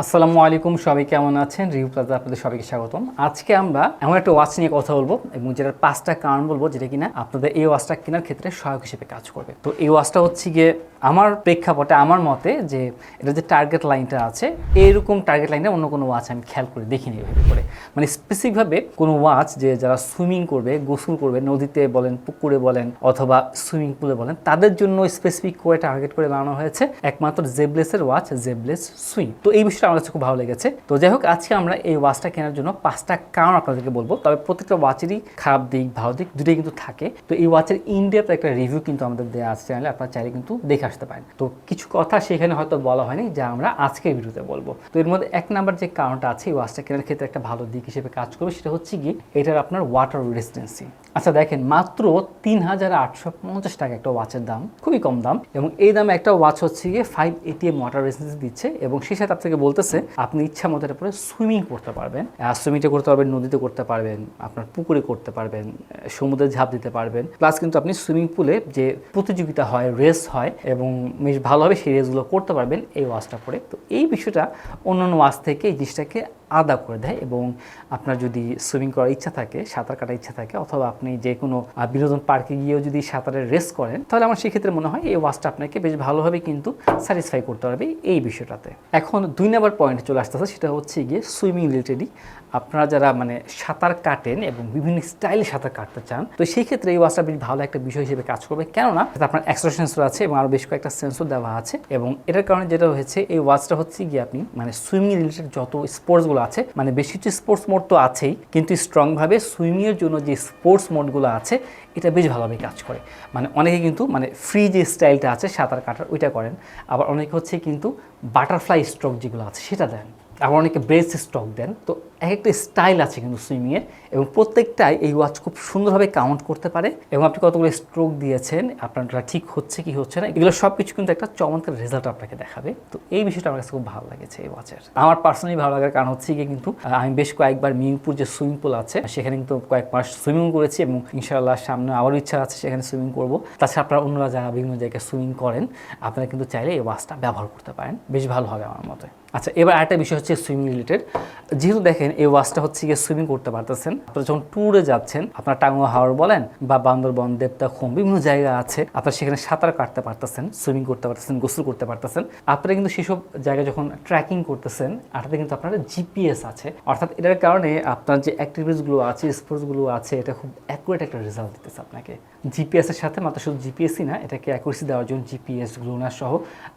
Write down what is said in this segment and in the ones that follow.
আসসালামু আলাইকুম, সবাই কেমন আছেন? রিভিউ প্লাজা আপনাদের সবাইকে স্বাগতম। আজকে আমরা এমন একটা ওয়াচ নিয়ে কথা বলবো এবং যেটার 5টা কারণ বলবো যেটা কিনা আপনাদের এই ওয়াচটা কেনার ক্ষেত্রে সহায়ক হিসেবে কাজ করবে। তো এই ওয়াচটা হচ্ছে গিয়ে আমার প্রেক্ষাপটে আমার মতে যে এটা যে টার্গেট লাইনটা আছে এইরকম টার্গেট লাইনে অন্য কোনো ওয়াচ আমি খেয়াল করে দেখিনি এভাবে করে, মানে স্পেসিফিকভাবে কোনো ওয়াচ যে যারা সুইমিং করবে, গোসল করবে, নদীতে বলেন, পুকুরে বলেন অথবা সুইমিং পুলে বলেন, তাদের জন্য স্পেসিফিক করে টার্গেট করে বানানো হয়েছে একমাত্র জেবলেসের ওয়াচ, জেবলেস সুইম। তো এই বিষয়টা আমার কাছে খুব ভালো লেগেছে। তো যাই হোক, আজকে আমরা এই ওয়াচটা কেনার জন্য 5টা কারণ আপনাদেরকে বলবো। তবে প্রত্যেকটা ওয়াচেরই খারাপ দিক ভালো দিক দুটোই কিন্তু থাকে। তো এই ওয়াচের ইনডেপথ একটা রিভিউ কিন্তু আমাদের দেওয়া আছে চ্যানেলে, আপনারা চাইলে কিন্তু দেখে আসতে পারেন। তো কিছু কথা সেখানে হয়তো বলা হয়নি যা আমরা আজকের ভিডিওতে বলবো। তো এর মধ্যে 1 নাম্বার যে কারণটা আছে এই ওয়াচটা কেনার ক্ষেত্রে একটা ভালো দিক হিসেবে কাজ করবে, সেটা হচ্ছে গিয়ে এটার আপনার ওয়াটার রেজিস্ট্যান্সি। আচ্ছা দেখেন, মাত্র 3850 টাকা একটা ওয়াচের দাম, খুবই কম দাম। এবং এই দামে একটা ওয়াচ হচ্ছে গিয়ে 5 ATM ওয়াটার রেজিস্ট্যান্সি দিচ্ছে এবং সেই সাথে আপনাকে বলতেছে আপনি ইচ্ছা মতো এটা পরে সুইমিং করতে পারবেন। সুইমিংটা করতে পারবেন, নদীতে করতে পারবেন, আপনার পুকুরে করতে পারবেন, সমুদ্রে ঝাঁপ দিতে পারবেন। প্লাস কিন্তু আপনি সুইমিং পুলে যে প্রতিযোগিতা হয়, রেস হয় এবং বেশ ভালোভাবে সেই রেসগুলো করতে পারবেন এই ওয়াচটা পরে। তো এই বিষয়টা অন্যান্য ওয়াচ থেকে এই জিনিসটাকে আলাদা করে দেয়। এবং আপনার যদি সুইমিং করার ইচ্ছা থাকে, সাঁতার কাটার ইচ্ছা থাকে, অথবা আপনি যে কোনো বিনোদন পার্কে গিয়েও যদি সাঁতারের রেস করেন, তাহলে আমার সেক্ষেত্রে মনে হয় এই ওয়াচটা আপনাকে বেশ ভালোভাবে কিন্তু স্যাটিসফাই করতে পারবে এই বিষয়টাতে। এখন 2 নাম্বার পয়েন্টে চলে আসতেছে, সেটা হচ্ছে গিয়ে সুইমিং রিলেটেডই। আপনারা যারা মানে সাঁতার কাটেন এবং বিভিন্ন স্টাইলে সাঁতার কাটতে চান, তো সেই ক্ষেত্রে এই ওয়াচটা বেশ ভালো একটা বিষয় হিসেবে কাজ করবে। কেননা আপনার এক্সট্রা সেন্সর আছে এবং আরও বেশ কয়েকটা সেন্সর দেওয়া আছে। এবং এটার কারণে যেটা হয়েছে, এই ওয়াচটা হচ্ছে গিয়ে আপনি মানে সুইমিং রিলেটেড যত স্পোর্টসগুলো আছে, মানে বেশ কিছু স্পোর্টস মোড তো আছেই, কিন্তু স্ট্রংভাবে সুইমিংয়ের জন্য যে স্পোর্টস মোডগুলো আছে এটা বেশ ভালোভাবে কাজ করে। মানে অনেকে কিন্তু মানে ফ্রি যে স্টাইলটা আছে সাঁতার কাটার ওইটা করেন, আবার অনেকে হচ্ছে কিন্তু বাটারফ্লাই স্ট্রোক যেগুলো আছে সেটা দেন, আবার অনেকে ব্রেস স্ট্রোক দেন। তো এক একটা স্টাইল আছে কিন্তু সুইমিংয়ের, এবং প্রত্যেকটাই এই ওয়াচ খুব সুন্দরভাবে কাউন্ট করতে পারে এবং আপনি কতগুলো স্ট্রোক দিয়েছেন, আপনারটা ঠিক হচ্ছে কি হচ্ছে না, এগুলো সব কিছু কিন্তু একটা চমৎকার রেজাল্ট আপনাকে দেখাবে। তো এই বিষয়টা আমার কাছে খুব ভালো লাগেছে এই ওয়াচের। আমার পার্সোনালি ভালো লাগার কারণ হচ্ছে গিয়ে কিন্তু আমি বেশ কয়েকবার মিরপুর যে সুইমিং পুল আছে সেখানে কিন্তু কয়েক মাস সুইমিং করেছি এবং ইনশাআল্লাহ সামনে আবারও ইচ্ছা আছে সেখানে সুইমিং করবো। তাছাড়া আপনারা অন্যরা যারা বিভিন্ন জায়গায় সুইমিং করেন, আপনারা কিন্তু চাইলে এই ওয়াচটা ব্যবহার করতে পারেন, বেশ ভালো হবে আমার মতে। আচ্ছা, এবার আরেকটা বিষয় হচ্ছে সুইমিং রিলেটেড। যেহেতু দেখেন এই ওয়াচটা হচ্ছে গিয়ে সুইমিং করতে পারতেছেন, আপনারা যখন ট্যুরে যাচ্ছেন, আপনার টাঙ্গুয়া হাওর বলেন বা বান্দরবন, দেবতাখুম বিভিন্ন জায়গা আছে, আপনারা সেখানে সাঁতার কাটতে পারতেছেন, সুইমিং করতে পারতেছেন, গোসল করতে পারতেছেন। আপনারা কিন্তু সেসব জায়গায় যখন ট্র্যাকিং করতেছেন, আটাতে কিন্তু আপনার জিপিএস আছে, অর্থাৎ এটার কারণে আপনার যে অ্যাক্টিভিটিসগুলো আছে, স্পোর্টসগুলো আছে, এটা খুব অ্যাকুরেট একটা রেজাল্ট দিতেছে আপনাকে। জিপিএসের সাথে মাত্র শুধু জিপিএসই না, এটাকে অ্যাকুরেসি দেওয়ার জন্য জিপিএস, গ্লোনার সহ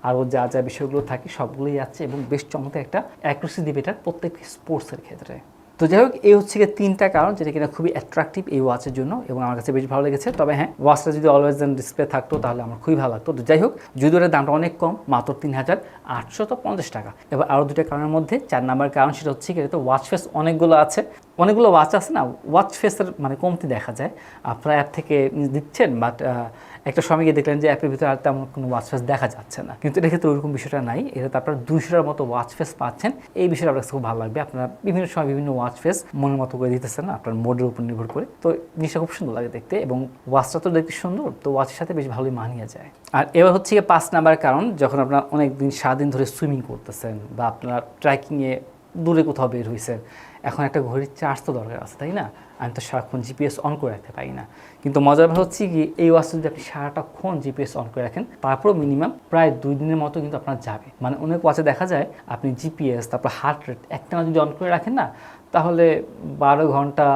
আরও যা যা বিষয়গুলো থাকে সবগুলোই আছে এবং বেশ চমৎকার একটা অ্যাকুরেসি দিবে এটা প্রত্যেকটি স্পোর্টসের ক্ষেত্রে। তো যাই হোক, এই হচ্ছে গিয়ে 3টা কারণ যেটা কিনা খুবই অ্যাট্রাকটিভ এই ওয়াচের জন্য এবং আমার কাছে বেশ ভালো লেগেছে। তবে হ্যাঁ, ওয়াচটা যদি অলওয়েজ ডিসপ্লে থাকতো তাহলে আমার খুবই ভালো লাগতো। তো যাই হোক, যদিও এর দামটা অনেক কম, মাত্র 3850 টাকা। এবার আরও 2টা কারণের মধ্যে 4 নাম্বার কারণ সেটা হচ্ছে কি, এটা ওয়াচ ফেস অনেকগুলো আছে, অনেকগুলো ওয়াচ আছে না, ওয়াচ ফেসের মানে কমতি দেখা যায়। আপনারা অ্যাপ থেকে দিচ্ছেন, বাট একটা সময় গিয়ে দেখলেন যে অ্যাপের ভিতরে আর তেমন কোনো ওয়াচ ফেস দেখা যাচ্ছে না, কিন্তু এটার ক্ষেত্রে ওইরকম বিষয়টা নাই। এটাতে আপনারা 200টার মতো ওয়াচ ফেস পাচ্ছেন। এই বিষয়টা আপনার খুব ভালো লাগবে। আপনারা বিভিন্ন সময় বিভিন্ন ওয়াচ ফেস মনের মতো করে দিতেছেন আপনার মোডের উপর নির্ভর করে। তো জিনিসটা খুব সুন্দর লাগে দেখতে এবং ওয়াচটা তো দেখতে সুন্দর, তো ওয়াচের সাথে বেশ ভালোই মানিয়ে যায়। আর এবার হচ্ছে গিয়ে 5 নাম্বার কারণ, যখন আপনার অনেক দিন সারাদিন ধরে সুইমিং করতেছেন বা আপনারা ট্রেকিংয়ে দূরে কোথাও বের হয়েছেন, এখন একটা ঘড়ির চার্জ তো দরকার আছে, তাই না? আমি তো সারাক্ষণ জিপিএস অন করে রাখতে পারি না, কিন্তু মজার হচ্ছে কি এই ওয়াচটা যদি আপনি সারাটাক্ষণ জিপিএস অন করে রাখেন, তারপরও মিনিমাম প্রায় 2 দিনের মতো কিন্তু আপনার যাবে। মানে অনেক ওয়াচে দেখা যায় আপনি জিপিএস, তারপর হার্ট রেট একটানা যদি অন করে রাখেন না, তাহলে 12 ঘন্টার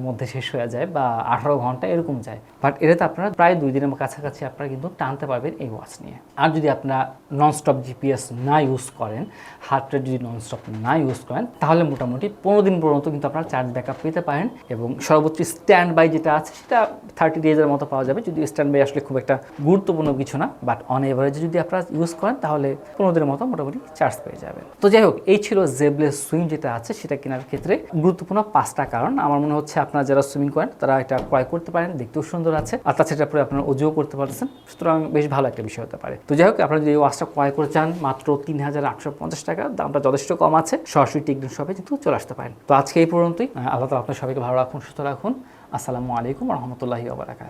মধ্যে শেষ হয়ে যায় বা 18 ঘন্টা এরকম যায়। বাট এটাতে আপনারা প্রায় 2 দিনের কাছাকাছি আপনারা কিন্তু টানতে পারবেন এই ওয়াচ নিয়ে। আর যদি আপনারা ননস্টপ জিপিএস না ইউজ করেন, হার্ট রেট যদি ননস্টপ না ইউজ করেন, তাহলে মোটামুটি 15 দিন পর্যন্ত কিন্তু আপনারা চার্জ ব্যাকআপ পেতে পারেন। এবং সর্বোচ্চ স্ট্যান্ড বাই যেটা আছে সেটা 30 ডেজের মতো পাওয়া যাবে, যদি স্ট্যান্ড বাই আসলে খুব একটা গুরুত্বপূর্ণ কিছু না, বাট অন এভারেজে যদি আপনারা ইউজ করেন তাহলে 15 দিনের মতো মোটামুটি চার্জ পেয়ে যাবেন। তো যাই হোক, এই ছিল জেবলেজ সুইম যেটা আছে সেটা কেনার ক্ষেত্রে গুরুত্বপূর্ণ 5টা কারণ। আমার মনে হচ্ছে আপনারা যারা সুইমিং করেন তারা এটা ক্রয় করতে পারেন, দেখতেও সুন্দর আছে, আর তাছাড়া পরে আপনারা অজুও করতে পারছেন, সুতরাং বেশ ভালো একটা বিষয় হতে পারে। তো যাই হোক, আপনারা যদি এই ওয়াচটা ক্রয় করে চান, মাত্র 3850 টাকা, দামটা যথেষ্ট কম আছে, সরাসরি টেকডেন শপে কিন্তু চলে আসতে পারেন। তো আজকে এই পর্যন্তই। আল্লাহ তাআলা আপনার সবাইকে ভালো রাখুন, সুস্থ রাখুন। আসসালামু আলাইকুম ওয়া রাহমাতুল্লাহি ওয়া বারাকাতুহু।